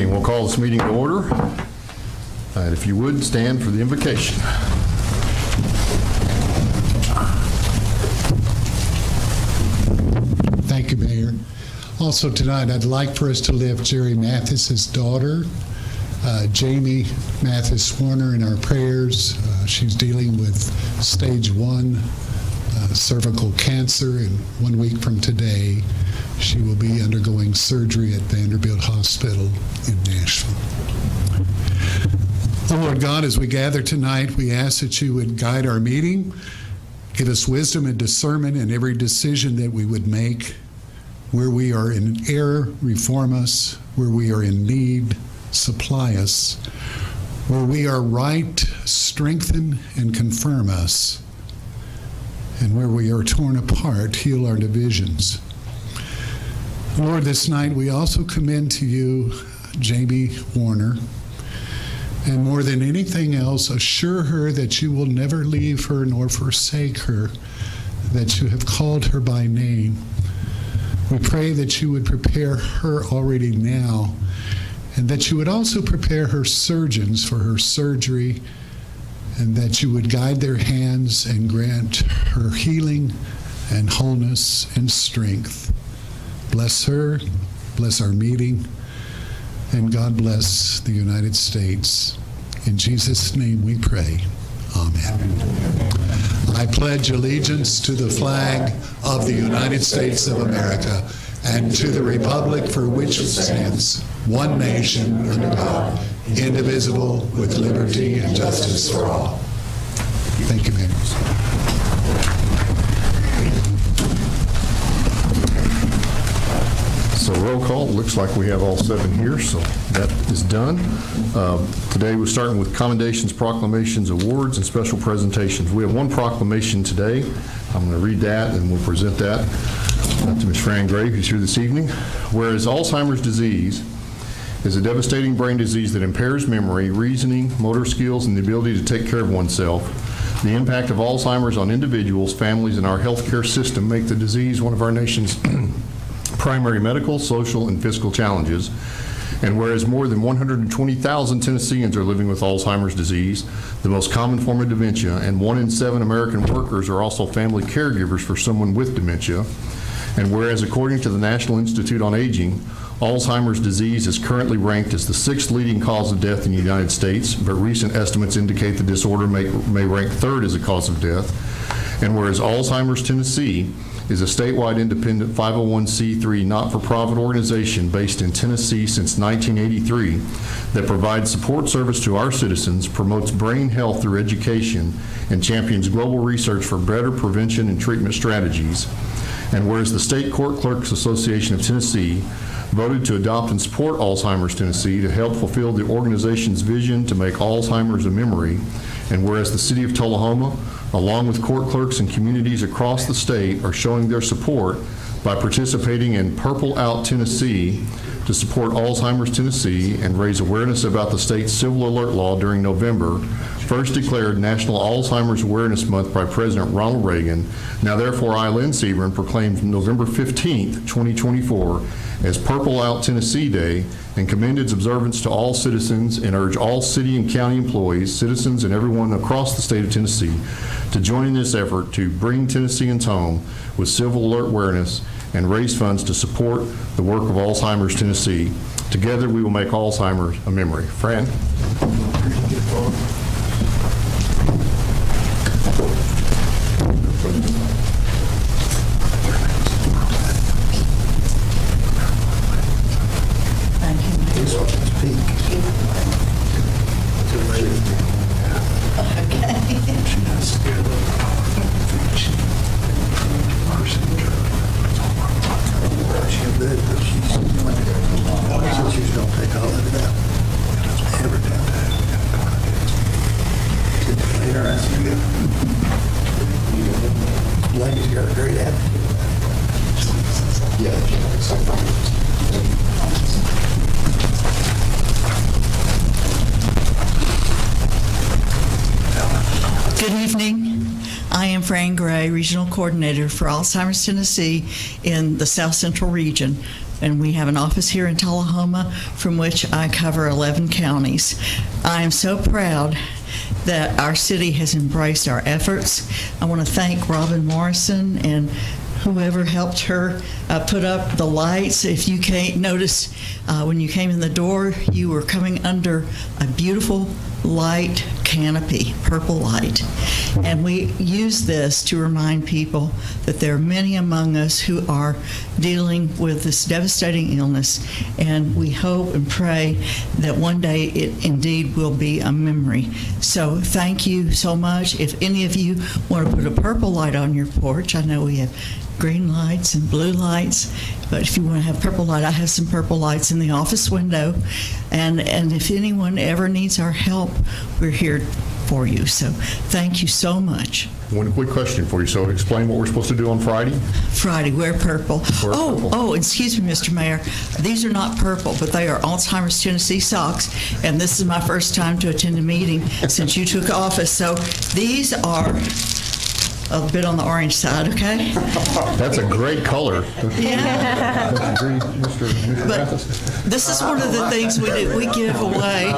evening. We'll call this meeting to order. And if you would, stand for the invocation. Thank you, Mayor. Also tonight, I'd like for us to lift Jerry Mathis's daughter, Jamie Mathis Warner, in our prayers. She's dealing with stage 1 cervical cancer, and 1 week from today, she will be undergoing surgery at Vanderbilt Hospital in Nashville. Oh, Lord God, as we gather tonight, we ask that you would guide our meeting, give us wisdom and discernment in every decision that we would make. Where we are in error, reform us. Where we are in need, supply us. Where we are right, strengthen and confirm us. And where we are torn apart, heal our divisions. Lord, this night we also commend to you Jamie Warner, and more than anything else, assure her that you will never leave her nor forsake her, that you have called her by name. We pray that you would prepare her already now, and that you would also prepare her surgeons for her surgery, and that you would guide their hands and grant her healing and wholeness and strength. Bless her, bless our meeting, and God bless the United States. In Jesus' name we pray. Amen. I pledge allegiance to the flag of the United States of America and to the republic for which it stands, one nation under God, indivisible, with liberty and justice for all. Thank you, Mayor. So roll call. Looks like we have all 7 here, so that is done. Today we're starting with commendations, proclamations, awards, and special presentations. We have one proclamation today. I'm going to read that and we'll present that to Ms. Fran Gray, who's here this evening. Whereas Alzheimer's disease is a devastating brain disease that impairs memory, reasoning, motor skills, and the ability to take care of oneself, the impact of Alzheimer's on individuals, families, and our healthcare system make the disease one of our nation's primary medical, social, and fiscal challenges. And whereas more than 120,000 Tennesseans are living with Alzheimer's disease, the most common form of dementia, and 1 in 7 American workers are also family caregivers for someone with dementia. And whereas according to the National Institute on Aging, Alzheimer's disease is currently ranked as the 6th leading cause of death in the United States, but recent estimates indicate the disorder may rank 3rd as a cause of death. And whereas Alzheimer's Tennessee is a statewide independent 501c3 not-for-profit organization based in Tennessee since 1983 that provides support service to our citizens, promotes brain health through education, and champions global research for better prevention and treatment strategies. And whereas the State Court Clerks Association of Tennessee voted to adopt and support Alzheimer's Tennessee to help fulfill the organization's vision to make Alzheimer's a memory, and whereas the City of Tullahoma, along with court clerks and communities across the state, are showing their support by participating in Purple Out Tennessee to support Alzheimer's Tennessee and raise awareness about the state's civil alert law during November, first declared National Alzheimer's Awareness Month by President Ronald Reagan. Now therefore I, Lynn Sebring, proclaim November 15th, 2024 as Purple Out Tennessee Day and commend its observance to all citizens, and urge all city and county employees, citizens, and everyone across the state of Tennessee to join in this effort to bring Tennesseans home with civil alert awareness and raise funds to support the work of Alzheimer's Tennessee. Together we will make Alzheimer's a memory. Fran? Good evening. I am Fran Gray, Regional Coordinator for Alzheimer's Tennessee in the South Central region. and we have an office here in Tullahoma from which I cover 11 counties. I am so proud that our city has embraced our efforts. I want to thank Robin Morrison and whoever helped her put up the lights. If you can't notice, when you came in the door, you were coming under a beautiful light canopy, purple light. And we use this to remind people that there are many among us who are dealing with this devastating illness, and we hope and pray that one day it indeed will be a memory. So thank you so much. If any of you want to put a purple light on your porch, I know we have green lights and blue lights, but if you want to have purple light, I have some purple lights in the office window, and if anyone ever needs our help, we're here for you. So thank you so much. One quick question for you. So explain what we're supposed to do on Friday. Friday, wear purple. Wear purple. Oh, excuse me, Mr. Mayor. These are not purple, but they are Alzheimer's Tennessee socks, and this is my first time to attend a meeting since you took office. So these are a bit on the orange side, okay? That's a great color. Yeah. Mr. But Mathis? this is one of the things we do. We give away,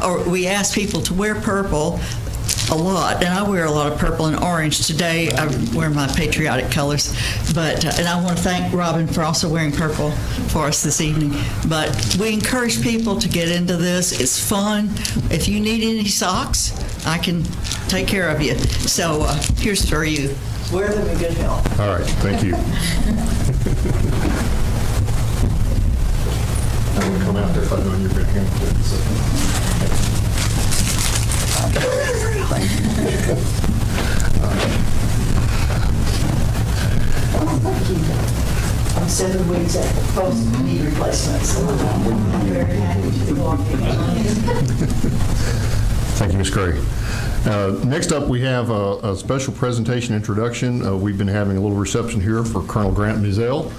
or we ask people to wear purple a lot, and I wear a lot of purple and orange. Today, I wear my patriotic colors, but and I want to thank Robin for also wearing purple for us this evening. But we encourage people to get into this. It's fun. If you need any socks, I can take care of you. So here's for you. Wear them in good health. All right, thank you. I'm going to come out there if I know you're going to handle it. I'm 7 weeks at post-knee replacement, so I'm very happy to be walking. Thank you, Ms. Gray. Next up, we have a special presentation introduction. We've been having a little reception here for Colonel Grant Mizell.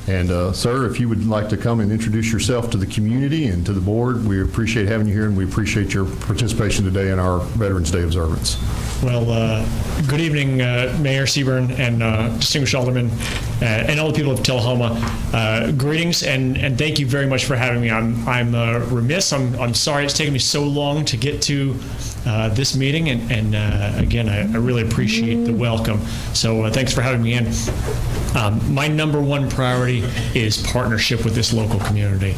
And sir, if you would like to come and introduce yourself to the community and to the board, we appreciate having you here, and we appreciate your participation today in our Veterans Day observance. Well, good evening, Mayor Seaburn and distinguished aldermen and all the people of Tullahoma. Greetings and thank you very much for having me. I'm remiss. I'm sorry it's taken me so long to get to this meeting, and again, I really appreciate the welcome. So thanks for having me in. My number one priority is partnership with this local community.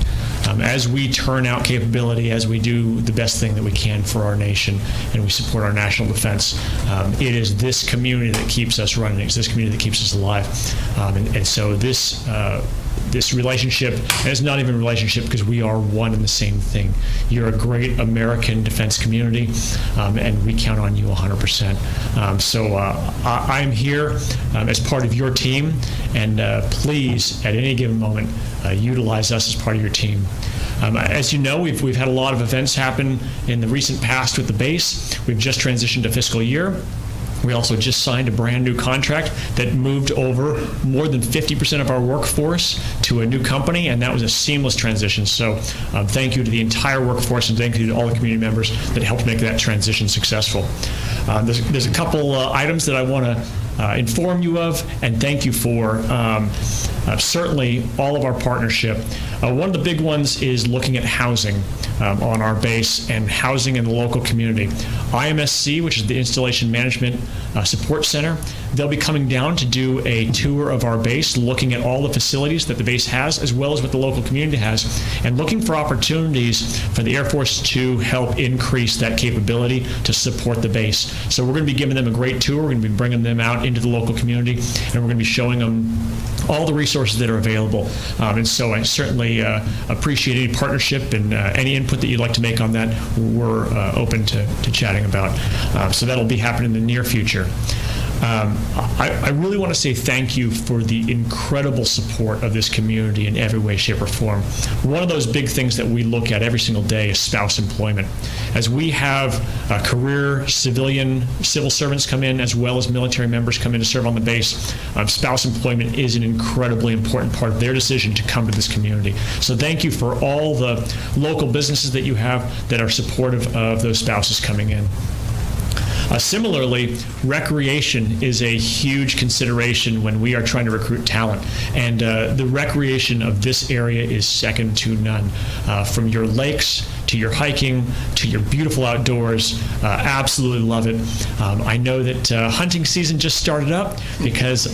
As we turn out capability, as we do the best thing that we can for our nation, and we support our national defense, it is this community that keeps us running. It's this community that keeps us alive. And so this relationship, and it's not even a relationship because we are one and the same thing. You're a great American defense community, and we count on you 100%. So I'm here as part of your team, and please, at any given moment, utilize us as part of your team. As you know, we've had a lot of events happen in the recent past with the base. We've just transitioned to fiscal year. We also just signed a brand new contract that moved over more than 50% of our workforce to a new company, and that was a seamless transition. So thank you to the entire workforce, and thank you to all the community members that helped make that transition successful. There's a couple items that I want to inform you of and thank you for. Certainly all of our partnership. One of the big ones is looking at housing on our base and housing in the local community. IMSC, which is the Installation Management Support Center, they'll be coming down to do a tour of our base, looking at all the facilities that the base has, as well as what the local community has, and looking for opportunities for the Air Force to help increase that capability to support the base. So we're going to be giving them a great tour. We're going to be bringing them out into the local community, and we're going to be showing them all the resources that are available. And so I certainly appreciate any partnership and any input that you'd like to make on that. We're open to chatting about. So that'll be happening in the near future. I really want to say thank you for the incredible support of this community in every way, shape, or form. One of those big things that we look at every single day is spouse employment. As we have career civil servants come in, as well as military members come in to serve on the base, spouse employment is an incredibly important part of their decision to come to this community. So thank you for all the local businesses that you have that are supportive of those spouses coming in. Similarly, recreation is a huge consideration when we are trying to recruit talent, and the recreation of this area is second to none. From your lakes to your hiking to your beautiful outdoors, absolutely love it. I know that hunting season just started up because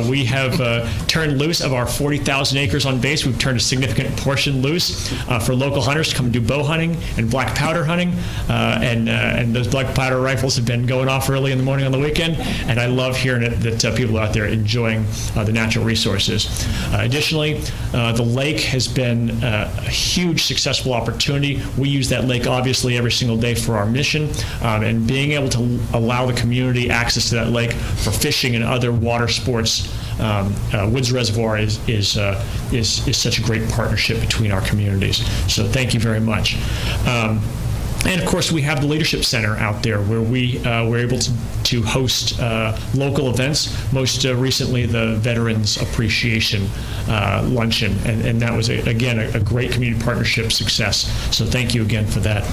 we have turned loose of our 40,000 acres on base. We've turned a significant portion loose for local hunters to come and do bow hunting and black powder hunting, and those black powder rifles have been going off early in the morning on the weekend, and I love hearing it that people are out there enjoying the natural resources. Additionally, the lake has been a huge successful opportunity. We use that lake obviously every single day for our mission, and being able to allow the community access to that lake for fishing and other water sports. Woods Reservoir is such a great partnership between our communities. So thank you very much. And of course, we have the Leadership Center out there where we're able to host local events, most recently the Veterans Appreciation Luncheon. And that was, again, a great community partnership success. So thank you again for that.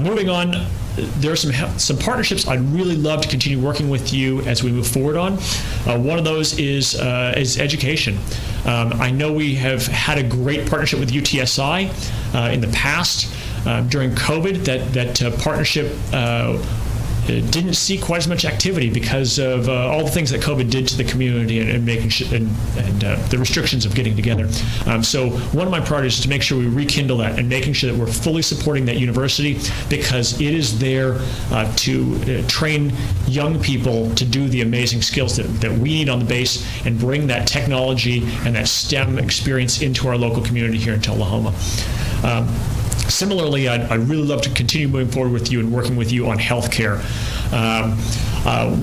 Moving on, there are some partnerships I'd really love to continue working with you as we move forward on. One of those is education. I know we have had a great partnership with UTSI in the past. During COVID, that partnership didn't see quite as much activity because of all the things that COVID did to the community and making and the restrictions of getting together. So one of my priorities is to make sure we rekindle that and making sure that we're fully supporting that university, because it is there to train young people to do the amazing skills that we need on the base and bring that technology and that STEM experience into our local community here in Tullahoma. Similarly, I'd really love to continue moving forward with you and working with you on healthcare.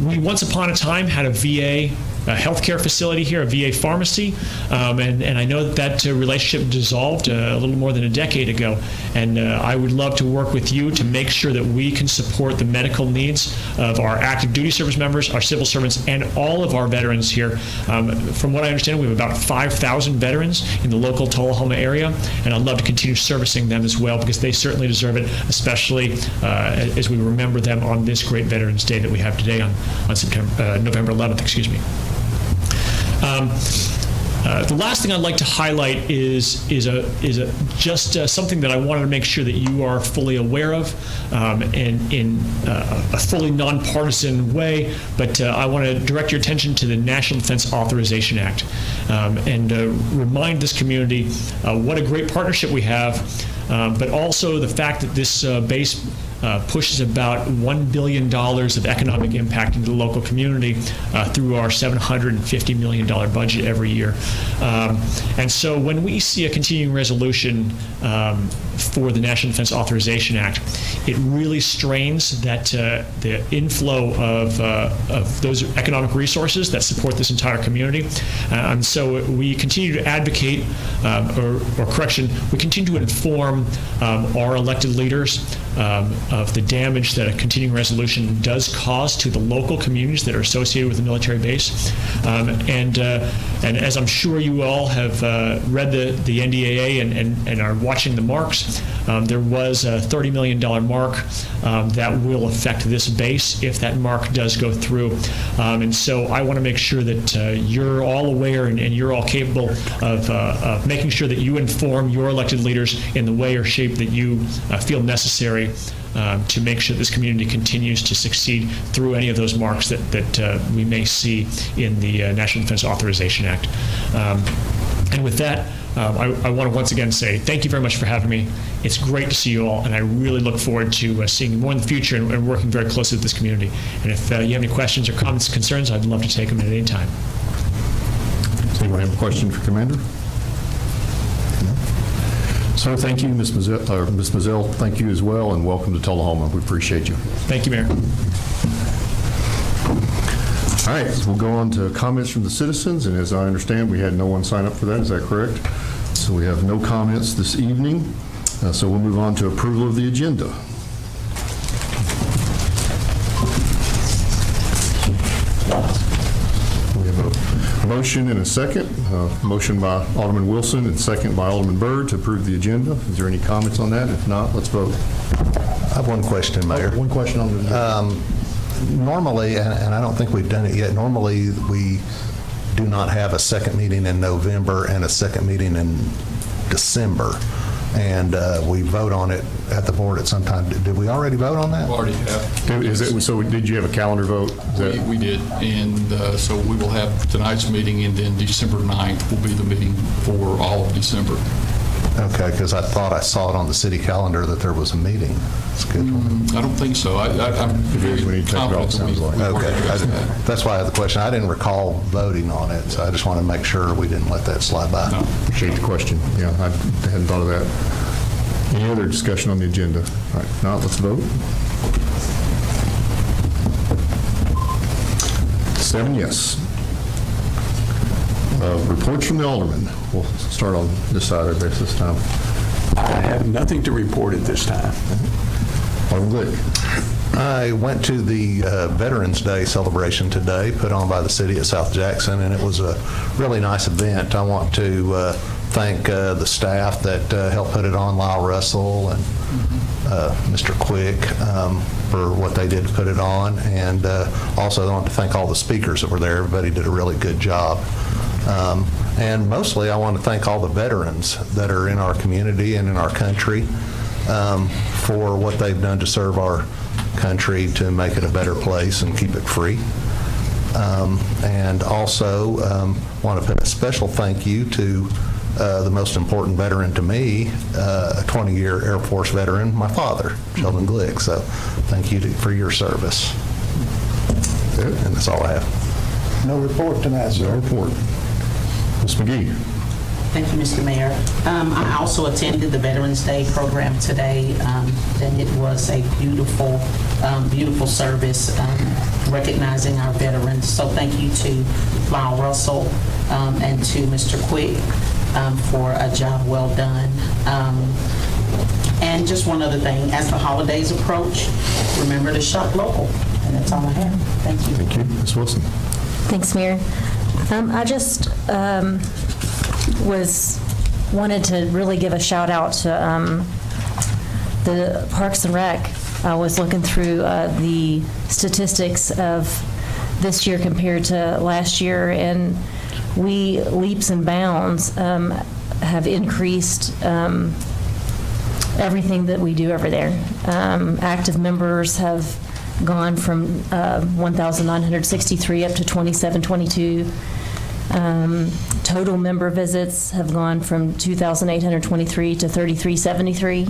We once upon a time had a VA healthcare facility here, a VA pharmacy, and I know that relationship dissolved a little more than a decade ago, and I would love to work with you to make sure that we can support the medical needs of our active duty service members, our civil servants, and all of our veterans here. From what I understand, we have about 5,000 veterans in the local Tullahoma area, and I'd love to continue servicing them as well, because they certainly deserve it, especially as we remember them on this great Veterans Day that we have today on November 11th, excuse me. The last thing I'd like to highlight is just something that I wanted to make sure that you are fully aware of, in a fully nonpartisan way, but I want to direct your attention to the National Defense Authorization Act, and remind this community what a great partnership we have, but also the fact that this base pushes about $1 billion of economic impact into the local community through our $750 million budget every year. And so when we see a continuing resolution for the National Defense Authorization Act, it really strains that the inflow of those economic resources that support this entire community. And so we continue to advocate, or correction, we continue to inform our elected leaders of the damage that a continuing resolution does cause to the local communities that are associated with the military base. And as I'm sure you all have read the NDAA and are watching the marks, there was a $30 million mark that will affect this base if that mark does go through. And so I want to make sure that you're all aware and you're all capable of making sure that you inform your elected leaders in the way or shape that you feel necessary to make sure this community continues to succeed through any of those marks that we may see in the National Defense Authorization Act. And with that, I want to once again say thank you very much for having me. It's great to see you all, and I really look forward to seeing you more in the future and working very closely with this community. And if you have any questions or comments, concerns, I'd love to take them at any time. Does anyone have a question for Commander? So thank you, Ms. Mazzell. Thank you as well, and welcome to Tullahoma. We appreciate you. Thank you, Mayor. All right, so we'll go on to comments from the citizens, and as I understand, we had no one sign up for that. Is that correct? So we have no comments this evening. So we'll move on to approval of the agenda. We have a motion and a second. Motion by Alderman Wilson and second by Alderman Byrd to approve the agenda. Is there any comments on that? If not, let's vote. have one question, Mayor. One question on the Normally, and I don't think we've done it yet, normally we do not have a second meeting in November and a second meeting in December. And we vote on it at the board at some time. Did we already vote on that? We already have. Is it, so did you have a calendar vote? We did, and so we will have tonight's meeting, and then December 9th will be the meeting for all of December. Okay, because I thought I saw it on the city calendar that there was a meeting scheduled. I don't think so. I'm very we need to take it off, confident that sounds like. we've already Okay, addressed that. that's why I had the question. I didn't recall voting on it, so I just want to make sure we didn't let that slide by. No. Appreciate the question. Yeah, I hadn't thought of that. Any other discussion on the agenda? All right, now let's vote. 7 yes. Reports from the Aldermen. We'll start on this side of this time. I have nothing to report at this time. Alderman Glick. I went to the Veterans Day celebration today, put on by the city of South Jackson, and it was a really nice event. I want to thank the staff that helped put it on, Lyle Russell and Mr. Quick, for what they did to put it on. And also I want to thank all the speakers that were there. Everybody did a really good job. And mostly I want to thank all the veterans that are in our community and in our country for what they've done to serve our country, to make it a better place and keep it free. And also want to put a special thank you to the most important veteran to me, a 20-year Air Force veteran, my father, Sheldon Glick. So thank you for your service. And that's all I have. No report tonight, No sir. report. Ms. McGee. Thank you, Mr. Mayor. I also attended the Veterans Day program today, and it was a beautiful, beautiful service recognizing our veterans. So thank you to Lyle Russell and to Mr. Quick for a job well done. And just one other thing, as the holidays approach, remember to shop local. And that's all I have. Thank you. Thank you. Ms. Wilson. Thanks, Mayor. I just wanted to really give a shout out to the Parks and Rec. I was looking through the statistics of this year compared to last year, and we leaps and bounds have increased everything that we do over there. Active members have gone from 1,963 up to 2,722. Total member visits have gone from 2,823 to 3,373.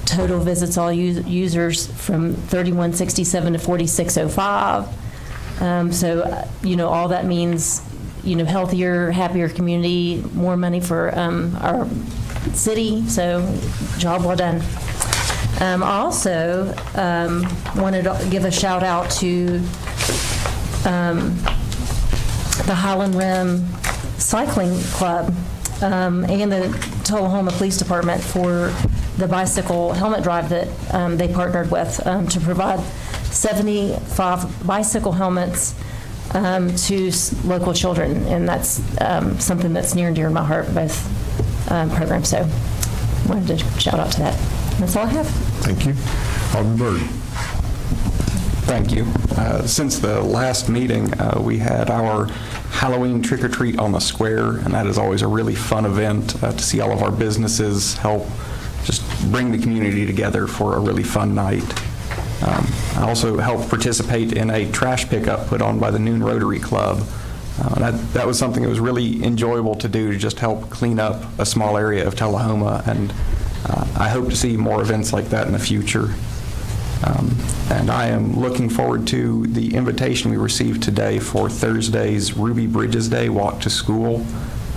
Total visits all users from 3,167 to 4,605. So, all that means, healthier, happier community, more money for our city. So, job well done. I also wanted to give a shout out to the Highland Rim Cycling Club and the Tullahoma Police Department for the bicycle helmet drive that they partnered with to provide 75 bicycle helmets to local children, and that's something that's near and dear to my heart, both programs. So wanted to shout out to that. That's all I have. Thank you. Alderman Byrd. Thank you. Since the last meeting, we had our Halloween trick-or-treat on the square, and that is always a really fun event to see all of our businesses help just bring the community together for a really fun night. I also helped participate in a trash pickup put on by the Noon Rotary Club. That was something that was really enjoyable to do, to just help clean up a small area of Tullahoma, and I hope to see more events like that in the future. And I am looking forward to the invitation we received today for Thursday's Ruby Bridges Day Walk to School.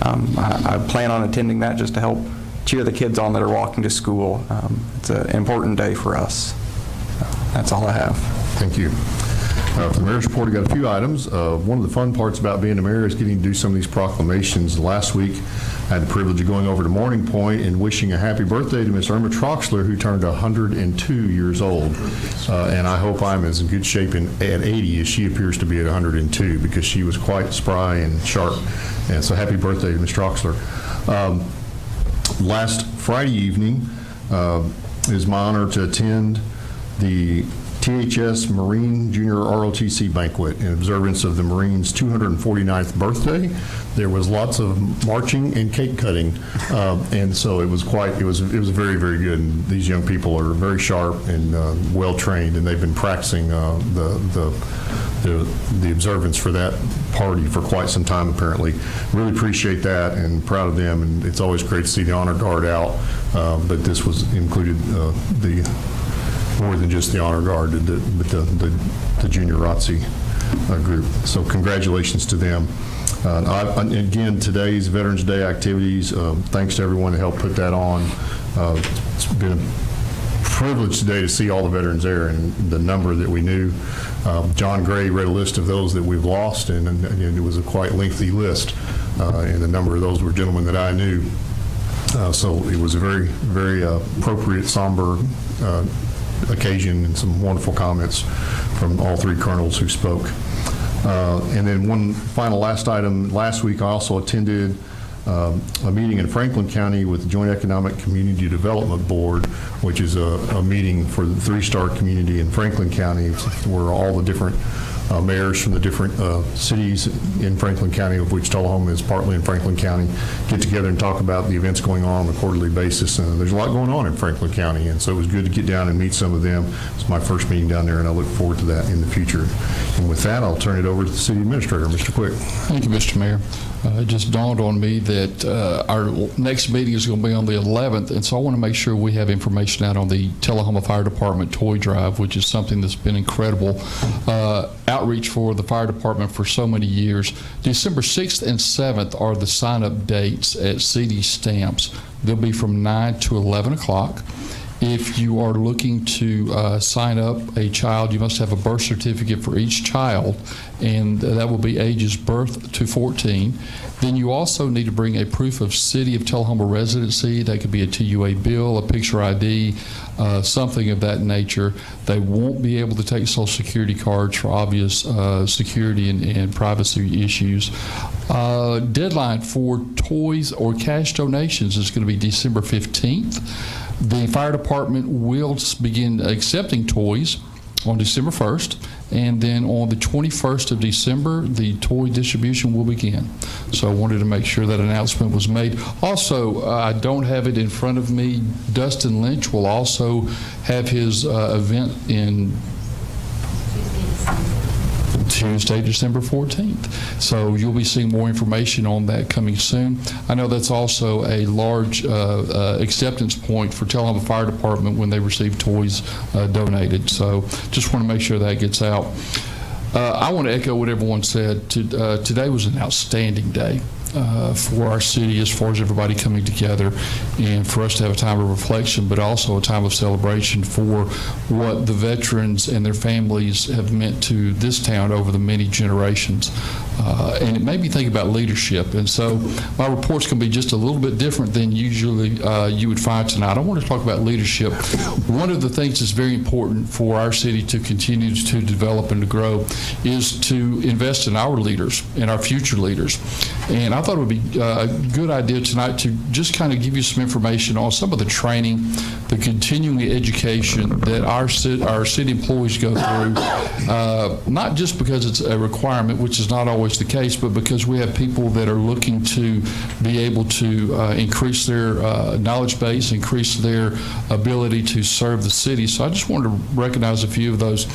I plan on attending that just to help cheer the kids on that are walking to school. It's an important day for us. That's all I have. Thank you. For the mayor's report, I got a few items. One of the fun parts about being a mayor is getting to do some of these proclamations. Last week, I had the privilege of going over to Morning Point and wishing a happy birthday to Miss Irma Troxler, who turned 102 years old. And I hope I'm as in good shape at 80 as she appears to be at 102, because she was quite spry and sharp. And so happy birthday to Miss Troxler. Last Friday evening, It is my honor to attend the THS Marine Junior ROTC banquet in observance of the Marine's 249th birthday. There was lots of marching and cake cutting, and so it was very, very good. And these young people are very sharp and well trained, and they've been practicing the observance for that party for quite some time, apparently. Really appreciate that and proud of them, and it's always great to see the honor guard out, but this was included more than just the honor guard, but the junior ROTC group. So congratulations to them. Again, today's Veterans Day activities, thanks to everyone that helped put that on. It's been a privilege today to see all the veterans there and the number that we knew. John Gray read a list of those that we've lost, and it was a quite lengthy list, and a number of those were gentlemen that I knew. So it was a very, very appropriate, somber occasion, and some wonderful comments from all three colonels who spoke. And then one final last item, last week I also attended a meeting in Franklin County with the Joint Economic Community Development Board, which is a meeting for the three-star community in Franklin County, where all the different mayors from the different cities in Franklin County, of which Tullahoma is partly in Franklin County, get together and talk about the events going on a quarterly basis. There's a lot going on in Franklin County, and so it was good to get down and meet some of them. It's my first meeting down there, and I look forward to that in the future. And with that, I'll turn it over to the City Administrator, Mr. Quick. Thank you, Mr. Mayor. It just dawned on me that our next meeting is going to be on the 11th, and so I want to make sure we have information out on the Tullahoma Fire Department toy drive, which is something that's been incredible outreach for the fire department for so many years. December 6th and 7th are the sign-up dates at CD Stamps. They'll be from 9 to 11 o'clock. If you are looking to sign up a child, you must have a birth certificate for each child, and that will be ages birth to 14. Then you also need to bring a proof of City of Tullahoma residency. That could be a TUA bill, a picture ID, something of that nature. They won't be able to take Social Security cards for obvious security and privacy issues. Deadline for toys or cash donations is going to be December 15th. The fire department will begin accepting toys on December 1st, and then on the 21st of December, the toy distribution will begin. So I wanted to make sure that announcement was made. Also, I don't have it in front of me. Dustin Lynch will also have his event in Tuesday, December 14th. So you'll be seeing more information on that coming soon. I know that's also a large acceptance point for Tullahoma Fire Department when they receive toys donated. So just want to make sure that gets out. I want to echo what everyone said. Today was an outstanding day for our city as far as everybody coming together and for us to have a time of reflection, but also a time of celebration for what the veterans and their families have meant to this town over the many generations. And it made me think about leadership. And so my report's going to be just a little bit different than usually you would find tonight. I want to talk about leadership. One of the things that's very important for our city to continue to develop and to grow is to invest in our leaders and our future leaders. And I thought it would be a good idea tonight to just kind of give you some information on some of the training, the continuing education that our city employees go through, not just because it's a requirement, which is not always the case, but because we have people that are looking to be able to increase their knowledge base, increase their ability to serve the city. So I just wanted to recognize a few of those.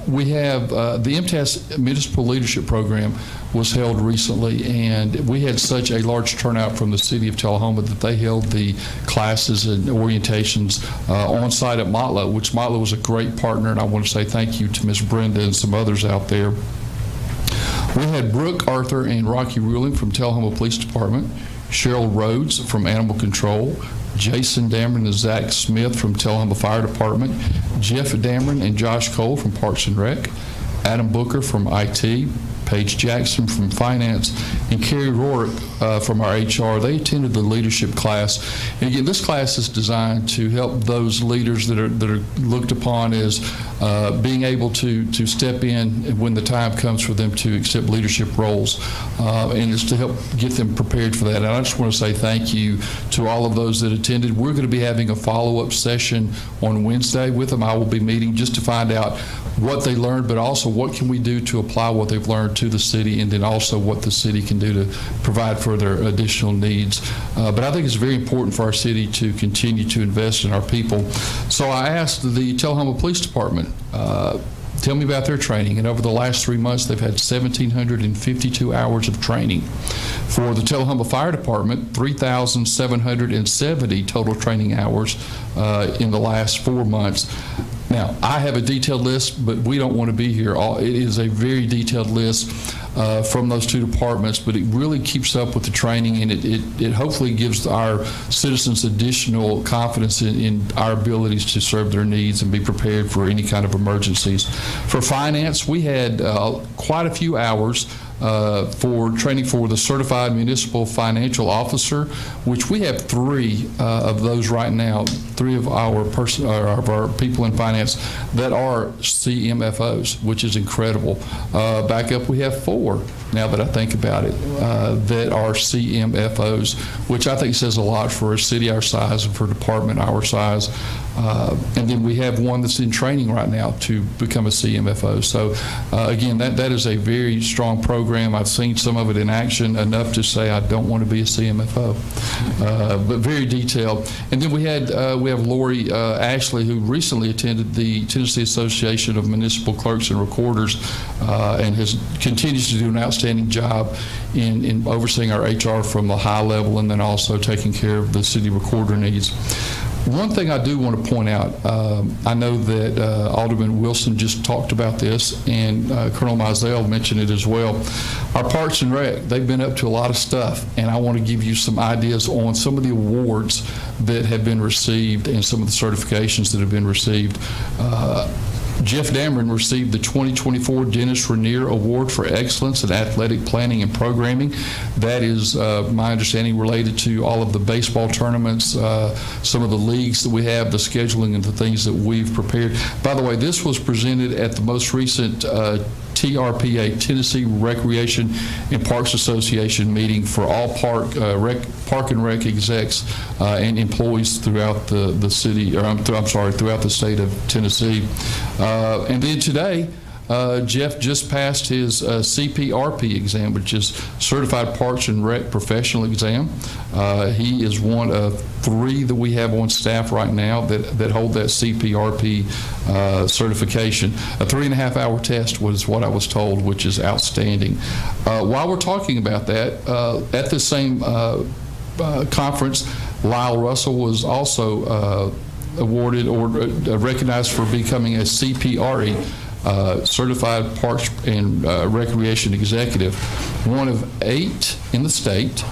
We have the MTAS Municipal Leadership Program was held recently, and we had such a large turnout from the city of Tullahoma that they held the classes and orientations on site at Motlow, which Motlow was a great partner, and I want to say thank you to Ms. Brenda and some others out there. We had Brooke Arthur and Rocky Ruling from Tullahoma Police Department, Cheryl Rhodes from Animal Control, Jason Dameron and Zach Smith from Tullahoma Fire Department, Jeff Dameron and Josh Cole from Parks and Rec, Adam Booker from IT, Paige Jackson from Finance, and Carrie Rourke from our HR. They attended the leadership class. And again, this class is designed to help those leaders that are looked upon as being able to step in when the time comes for them to accept leadership roles, and it's to help get them prepared for that. And I just want to say thank you to all of those that attended. We're going to be having a follow-up session on Wednesday with them. I will be meeting just to find out what they learned, but also what can we do to apply what they've learned to the city, and then also what the city can do to provide for their additional needs. But I think it's very important for our city to continue to invest in our people. So I asked the Tullahoma Police Department, tell me about their training. And over the last 3 months, they've had 1,752 hours of training. For the Tullahoma Fire Department, 3,770 total training hours in the last 4 months. Now, I have a detailed list, but we don't want to be here. It is a very detailed list from those two departments, but it really keeps up with the training, and it hopefully gives our citizens additional confidence in our abilities to serve their needs and be prepared for any kind of emergencies. For finance, we had quite a few hours for training for the Certified Municipal Financial Officer, which we have 3 of those right now, 3 of our people in finance that are CMFOs, which is incredible. Back up, we have 4, now that I think about it, that are CMFOs, which I think says a lot for a city our size and for a department our size. And then we have one that's in training right now to become a CMFO. So again, that is a very strong program. I've seen some of it in action, enough to say I don't want to be a CMFO, but very detailed. And then we have Lori Ashley, who recently attended the Tennessee Association of Municipal Clerks and Recorders, and continues to do an outstanding job in overseeing our HR from the high level, and then also taking care of the city recorder needs. One thing I do want to point out, I know that Alderman Wilson just talked about this, and Colonel Mizell mentioned it as well. Our Parks and Rec, they've been up to a lot of stuff, and I want to give you some ideas on some of the awards that have been received and some of the certifications that have been received. Jeff Dameron received the 2024 Dennis Rainier Award for Excellence in Athletic Planning and Programming. That is, my understanding, related to all of the baseball tournaments, some of the leagues that we have, the scheduling, and the things that we've prepared. By the way, this was presented at the most recent TRPA, Tennessee Recreation and Parks Association meeting for all park and rec execs and employees throughout the city, or throughout the state of Tennessee. And then today, Jeff just passed his CPRP exam, which is Certified Parks and Rec Professional Exam. He is one of 3 that we have on staff right now that hold that CPRP certification. A 3.5-hour test was what I was told, which is outstanding. While we're talking about that, at the same conference, Lyle Russell was also awarded or recognized for becoming a CPRE, Certified Parks and Recreation Executive, one of 8 in the state,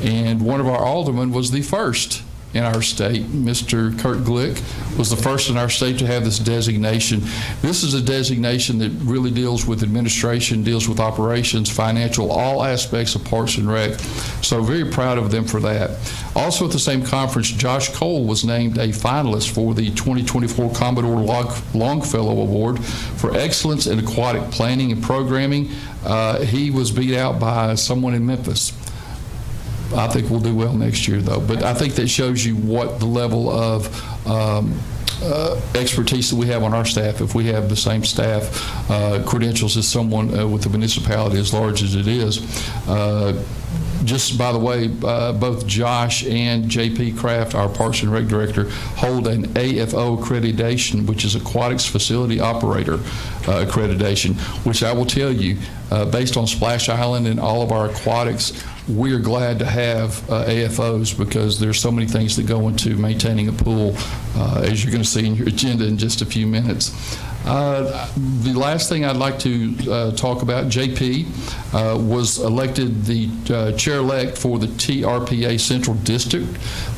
and one of our aldermen was the first in our state. Mr. Kurt Glick was the first in our state to have this designation. This is a designation that really deals with administration, deals with operations, financial, all aspects of Parks and Rec. So very proud of them for that. Also at the same conference, Josh Cole was named a finalist for the 2024 Commodore Longfellow Award for Excellence in Aquatic Planning and Programming. He was beat out by someone in Memphis. I think we'll do well next year, though. But I think that shows you what the level of expertise that we have on our staff. If we have the same staff credentials as someone with a municipality as large as it is. Just by the way, both Josh and J.P. Kraft, our Parks and Rec Director, hold an AFO accreditation, which is Aquatics Facility Operator accreditation, which I will tell you, based on Splash Island and all of our aquatics, we are glad to have AFOs because there's so many things that go into maintaining a pool, as you're going to see in your agenda in just a few minutes. The last thing I'd like to talk about, JP was elected the chair-elect for the TRPA Central District.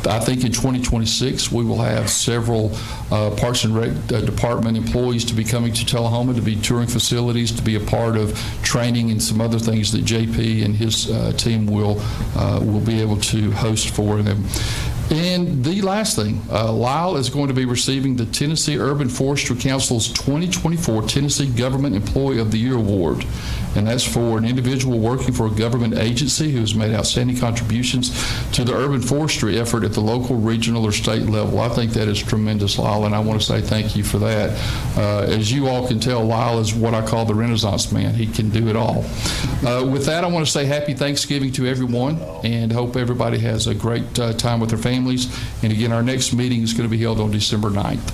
I think in 2026 we will have several Parks and Rec Department employees to be coming to Tullahoma to be touring facilities, to be a part of training and some other things that JP and his team will be able to host for them. And the last thing, Lyle is going to be receiving the Tennessee Urban Forestry Council's 2024 Tennessee Government Employee of the Year Award. And that's for an individual working for a government agency who has made outstanding contributions to the urban forestry effort at the local, regional, or state level. I think that is tremendous, Lyle, and I want to say thank you for that. As you all can tell, Lyle is what I call the Renaissance man. He can do it all. With that, I want to say happy Thanksgiving to everyone and hope everybody has a great time with their families. And again, our next meeting is going to be held on December 9th.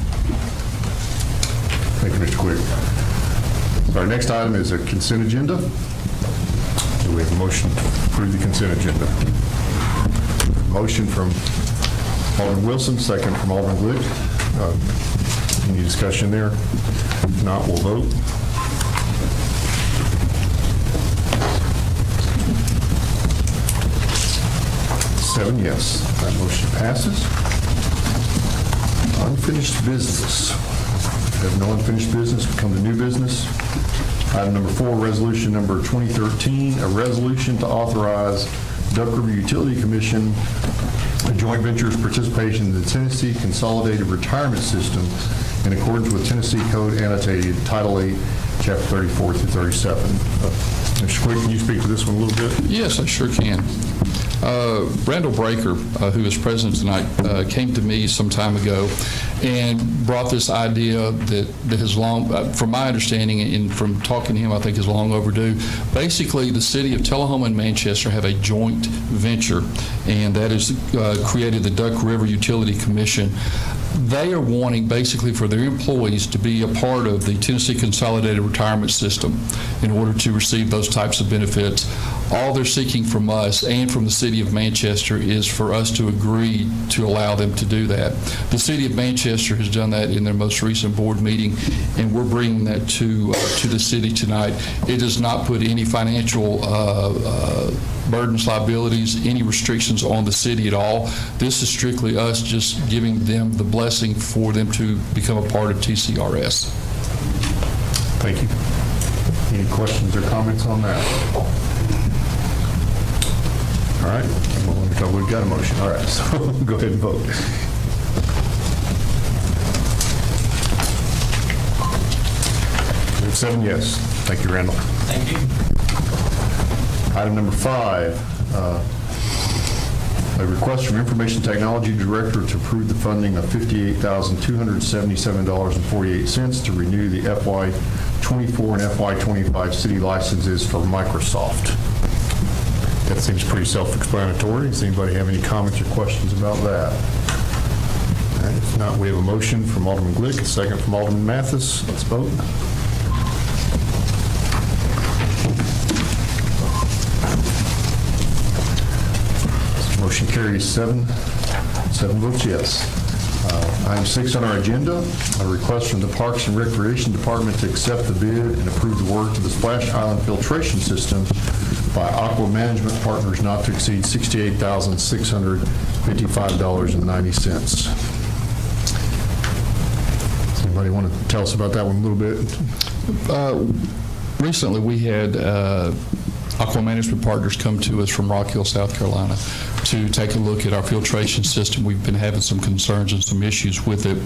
Thank you, Mr. Quick. So our next item is a consent agenda. Do we have a motion to approve the consent agenda? Motion from Alderman Wilson, second from Alderman Glick. Any discussion there? If not, we'll vote. Seven yes. That motion passes. Unfinished business. We have no unfinished business. We come to new business. Item number 4, resolution number 2013, a resolution to authorize Duck River Utility Commission, a joint venture's participation in the Tennessee Consolidated Retirement System in accordance with Tennessee Code Annotated, Title 8, Chapter 34 through 37. Mr. Quick, can you speak to this one a little bit? Yes, I sure can. Randall Breaker, who is president tonight, came to me some time ago and brought this idea that has long, from my understanding and from talking to him, I think is long overdue. Basically, the city of Tullahoma and Manchester have a joint venture, and that is created the Duck River Utility Commission. They are wanting basically for their employees to be a part of the Tennessee Consolidated Retirement System in order to receive those types of benefits. All they're seeking from us and from the city of Manchester is for us to agree to allow them to do that. The city of Manchester has done that in their most recent board meeting, and we're bringing that to the city tonight. It does not put any financial burdens, liabilities, any restrictions on the city at all. This is strictly us just giving them the blessing for them to become a part of TCRS. Thank you. Any questions or comments on that? All right. Well, we've got a motion. All right. So go ahead and vote. We have 7 yes. Thank you, Randall. Thank you. Item number 5, a request from Information Technology Director to approve the funding of $58,277.48 to renew the FY24 and FY25 city licenses for Microsoft. That seems pretty self-explanatory. Does anybody have any comments or questions about that? All right, if not, we have a motion from Alderman Glick, a second from Alderman Mathis. Let's vote. Motion carries 7 votes yes. Item 6 on our agenda, a request from the Parks and Recreation Department to accept the bid and approve the work to the Splash Island filtration system by Aqua Management Partners not to exceed $68,655.90. Does anybody want to tell us about that one a little bit? Recently, we had Aqua Management Partners come to us from Rock Hill, South Carolina, to take a look at our filtration system. We've been having some concerns and some issues with it.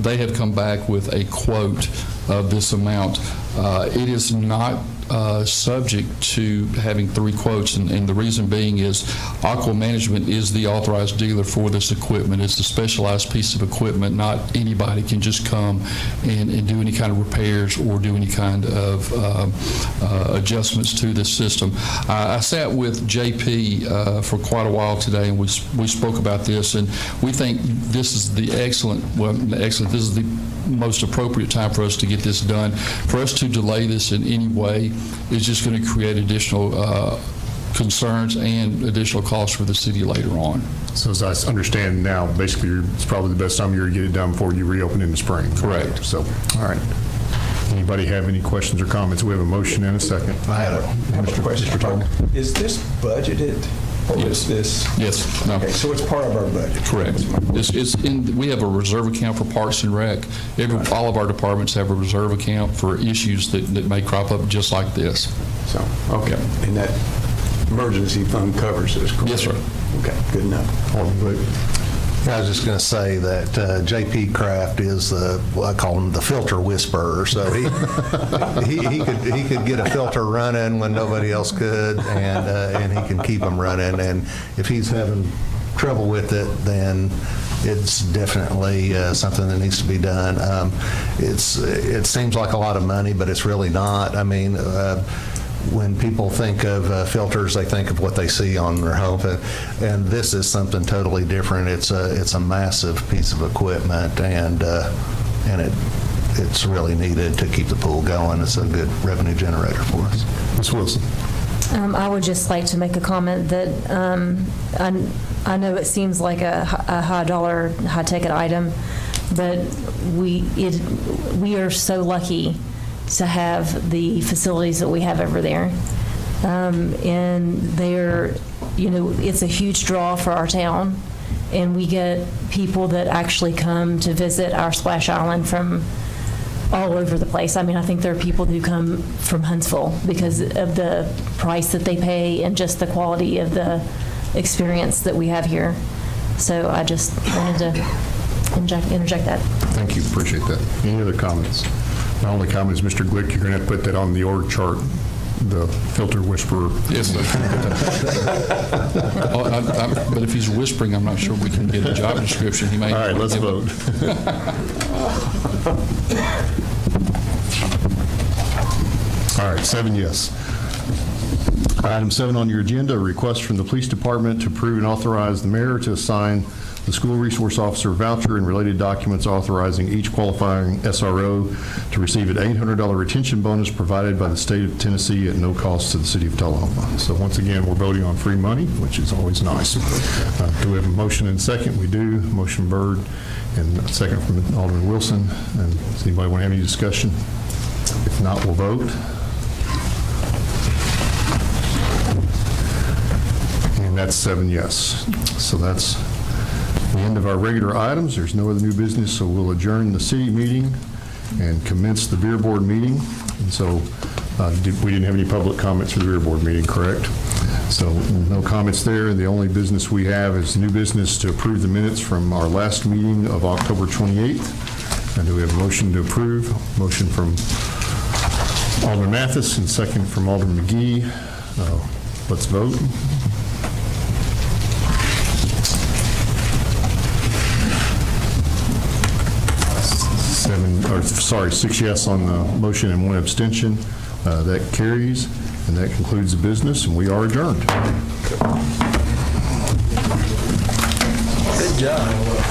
They have come back with a quote of this amount. It is not subject to having 3 quotes, and the reason being is Aqua Management is the authorized dealer for this equipment. It's a specialized piece of equipment. Not anybody can just come and do any kind of repairs or do any kind of adjustments to this system. I sat with JP for quite a while today, and we spoke about this, and we think this is the this is the most appropriate time for us to get this done. For us to delay this in any way is just going to create additional concerns and additional costs for the city later on. So as I understand now, basically, it's probably the best time of year to get it done before you reopen in the spring. Correct. So, all right. Anybody have any questions or comments? We have a motion and a second. I had I have a question. Mr. Tullahoma. Is this budgeted, or is this? Yes. No. Okay, so it's part of our budget? Correct. We have a reserve account for Parks and Rec. All of our departments have a reserve account for issues that may crop up just like this. So, okay, and that emergency fund covers this, correct? Yes, sir. Okay, good enough. I was just going to say that J.P. Kraft is I call him the filter whisperer. So he could get a filter running when nobody else could, and he can keep them running. And if he's having trouble with it, then it's definitely something that needs to be done. It seems like a lot of money, but it's really not. I mean, when people think of filters, they think of what they see on their home, and this is something totally different. It's a massive piece of equipment, and it's really needed to keep the pool going. It's a good revenue generator for us. Ms. Wilson. I would just like to make a comment that I know it seems like a high-dollar, high-ticket item, but we are so lucky to have the facilities that we have over there. And they're, it's a huge draw for our town, and we get people that actually come to visit our splash island from all over the place. I mean, I think there are people who come from Huntsville because of the price that they pay and just the quality of the experience that we have here. So I just wanted to interject that. Thank you, appreciate that. Any other comments? My only comment is, Mr. Glick, you're going to have to put that on the org chart, the filter whisperer. Yes. But if he's whispering, I'm not sure we can get a job description. He may. All right, let's vote. All right, 7 yes. Item 7 on your agenda, a request from the police department to approve and authorize the mayor to assign the school resource officer voucher and related documents authorizing each qualifying SRO to receive an $800 retention bonus provided by the state of Tennessee at no cost to the city of Tullahoma. So once again, we're voting on free money, which is always nice. Do we have a motion and second? We do. Motion Byrd and a second from Alderman Wilson. And does anybody want to have any discussion? If not, we'll vote. And that's 7 yes. So that's the end of our regular items. There's no other new business, so we'll adjourn the city meeting and commence the beer board meeting. And so we didn't have any public comments for the beer board meeting, correct? So no comments there. The only business we have is new business to approve the minutes from our last meeting of October 28th. And do we have a motion to approve? Motion from Alderman Mathis and second from Alderman McGee. Let's vote. 6 yes on the motion and 1 abstention. That carries, and that concludes the business, and we are adjourned. Good job.